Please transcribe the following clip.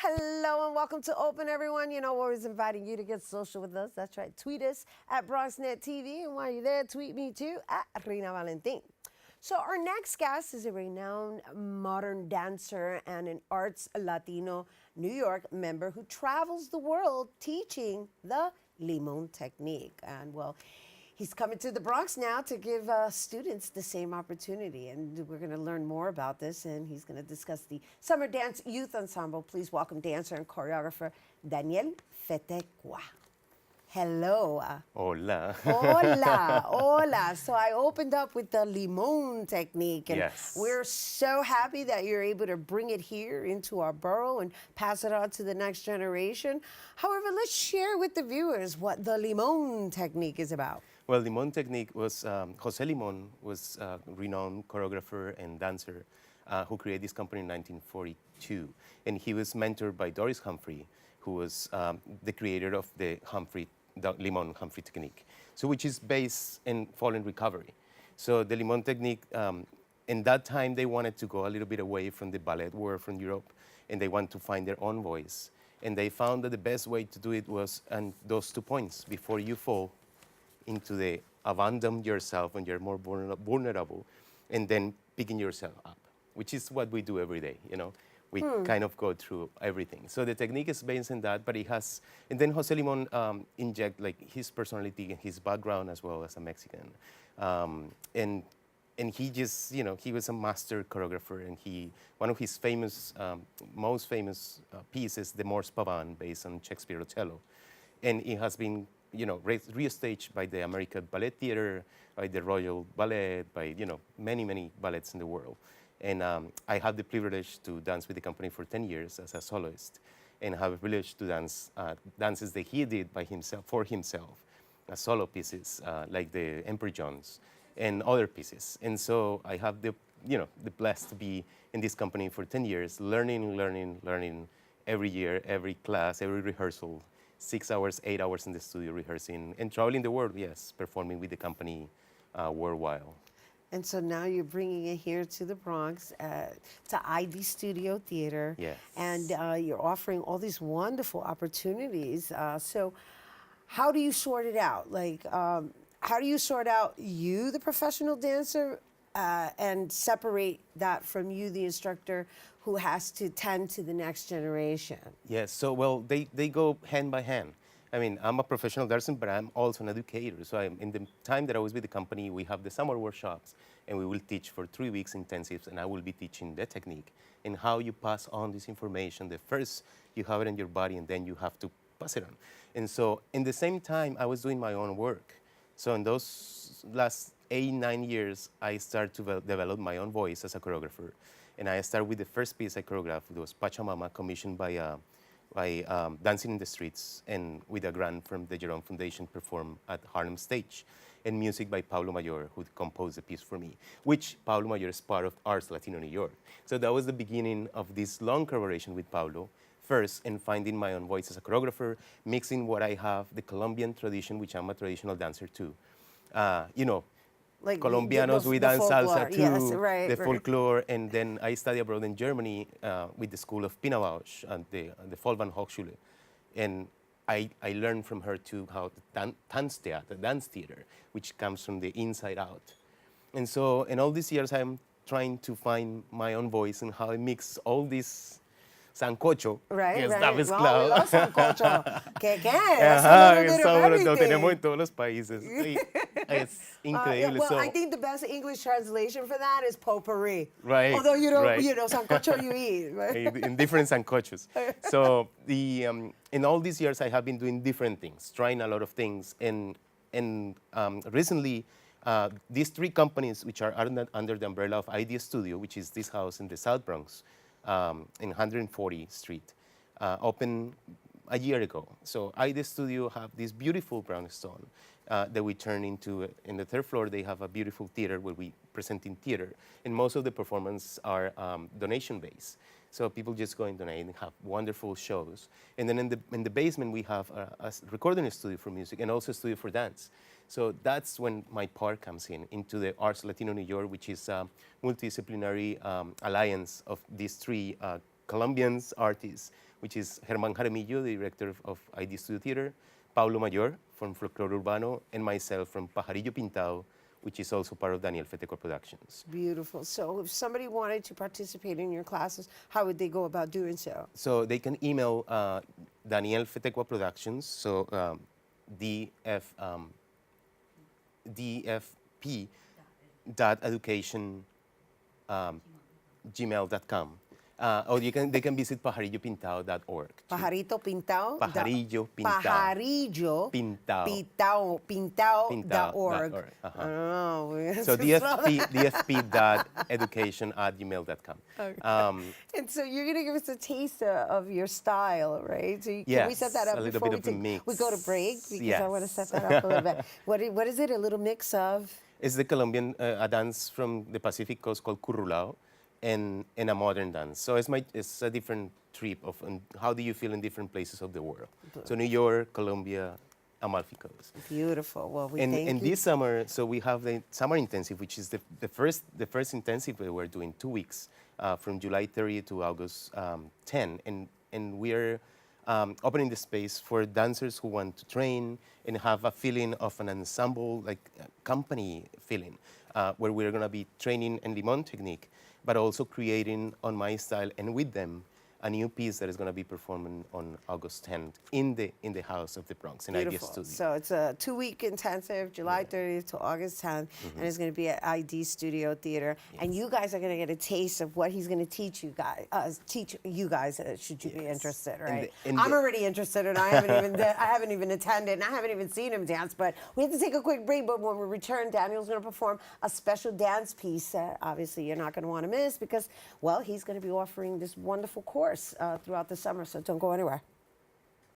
Hello and welcome to Open, everyone. You know, we're always inviting you to get social with us. That's right. Tweet us at Bronxnet TV. And while you're there, tweet me too at Rhina Valentin. So our next guest is a renowned modern dancer and an Arts Latino New York member who travels the world teaching the Limon technique. And well, he's coming to the Bronx now to give students the same opportunity. And we're going to learn more about this. And he's going to discuss the Summer Dance Youth Ensemble. Please welcome dancer and choreographer Daniel Fetecua. Hello. Hola. Hola, hola. So I opened up with the Limon technique, and Yes. we're so happy that you're able to bring it here into our borough and pass it on to the next generation. However, let's share with the viewers what the Limon technique is about. Well, Limon technique was, Jose Limon was a renowned choreographer and dancer who created this company in 1942. And he was mentored by Doris Humphrey, who was the creator of the Limon Humphrey technique. So which is based in fall and recovery. So the Limon technique, in that time they wanted to go a little bit away from the ballet world from Europe, and they want to find their own voice. And they found that the best way to do it was on those 2 points, before you fall into the abandon yourself when you're more vulnerable, and then picking yourself up, which is what we do every day, you know. We kind of go through everything. So the technique is based on that, but it has, and then Jose Limon inject like his personality and his background as well as a Mexican. And he just, you know, he was a master choreographer, and one of his famous, most famous pieces, the Morse Pavane, based on Shakespeare Othello. And it has been, you know, re-staged by the American Ballet Theater, by the Royal Ballet, by, you know, many, many ballets in the world. And I had the privilege to dance with the company for 10 years as a soloist, and have a privilege to dance dances that he did by himself, for himself, solo pieces like the Emperor John's and other pieces. And so I have the, you know, the blessed to be in this company for 10 years, learning every year, every class, every rehearsal, 6 hours, 8 hours in the studio rehearsing, and traveling the world, yes, performing with the company worldwide. And so now you're bringing it here to the Bronx, to ID Studio Theater. Yes. And you're offering all these wonderful opportunities. So how do you sort it out? Like, how do you sort out you, the professional dancer, and separate that from you, the instructor, who has to tend to the next generation? Yes, so well, they go hand by hand. I mean, I'm a professional dancer, but I'm also an educator. So in the time that I was with the company, we have the summer workshops, and we will teach for 3 weeks intensives, and I will be teaching the technique and how you pass on this information. The first, you have it in your body, and then you have to pass it on. And so in the same time, I was doing my own work. So in those last 8, 9 years, I started to develop my own voice as a choreographer. And I started with the first piece I choreographed. It was Pachamama, commissioned by Dancing in the Streets, and with a grant from the Jerome Foundation, performed at Harlem Stage, and music by Pablo Mayor, who composed the piece for me, which Pablo Mayor is part of ArtsLatinoNY. So that was the beginning of this long collaboration with Pablo, first, and finding my own voice as a choreographer, mixing what I have, the Colombian tradition, which I'm a traditional dancer too. You know, Like Colombianos, we dance salsa too, yes, right, the right. folklore, and then I studied abroad in Germany with the school of Pina Bausch and the Vollmann Hochschule, and I learned from her too how the dance theater, which comes from the inside out. And so in all these years, I'm trying to find my own voice and how I mix all this sancocho. Right, que right. está Well, mezclado. we love sancocho. ¿Qué? Ajá, That's a little bit of lo everything. tenemos en todos los países. Y es Yeah, increíble. well, So, I think the best English translation for that is potpourri. Right, Although you don't, right. you know, sancocho you eat. Right? in different sancochos. So in all these years, I have been doing different things, trying a lot of things. And recently, these 3 companies, which are under the umbrella of ID Studio, which is this house in the South Bronx, in 140th Street, opened a year ago. So ID Studio have this beautiful brownstone that we turn into, in the 3rd floor, they have a beautiful theater where we present in theater. And most of the performances are donation-based. So people just go and donate and have wonderful shows. And then in the basement, we have a recording studio for music and also a studio for dance. So that's when my part comes into the Arts Latino New York, which is a multidisciplinary alliance of these 3 Colombian artists which is Germán Jaramillo, the director of ID Studio Theater, Paulo Mayor from Folklore Urbano, and myself from Pajarillo Pintado, which is also part of Daniel Fetecua Productions. Beautiful. So if somebody wanted to participate in your classes, how would they go about doing so? So they can email Daniel Fetecua Productions, so dfp.education@gmail.com. Or they can visit pajarillopintado.org. Pajarito Pintado. Pajarillo Pintado. Pajarillo Pintado. Pintado.org. Oh, So dfp.education@gmail.com. Okay. And so you're going to give us a taste of your style, right? So can we set that up a little before bit of a mix. we go to break? Because Yes. I want to set that up a little bit. What is it? A little mix of? It's the Colombian, a dance from the Pacific coast called currulao, and a modern dance. So it's a different trip of how do you feel in different places of the world. So New York, Colombia, Amalfi Coast. Beautiful. Well, we And thank you. this summer, so we have the summer intensive, which is the first intensive that we're doing 2 weeks, from July 30th to August 10, and we're opening the space for dancers who want to train and have a feeling of an ensemble, like company feeling, where we're going to be training in Limon technique, but also creating on my style and with them a new piece that is going to be performing on August 10th in the House of the Bronx in ID Beautiful. Studio. So it's a 2-week intensive, July 30th to August 10th, and it's going to be at ID Studio Theater. And you guys are going to get a taste of what he's going to teach you guys. Should you be interested, right? I'm already interested, and I haven't even attended, and I haven't even seen him dance. But we have to take a quick break. But when we return, Daniel's going to perform a special dance piece that obviously you're not going to want to miss because, well, he's going to be offering this wonderful course throughout the summer. So don't go anywhere.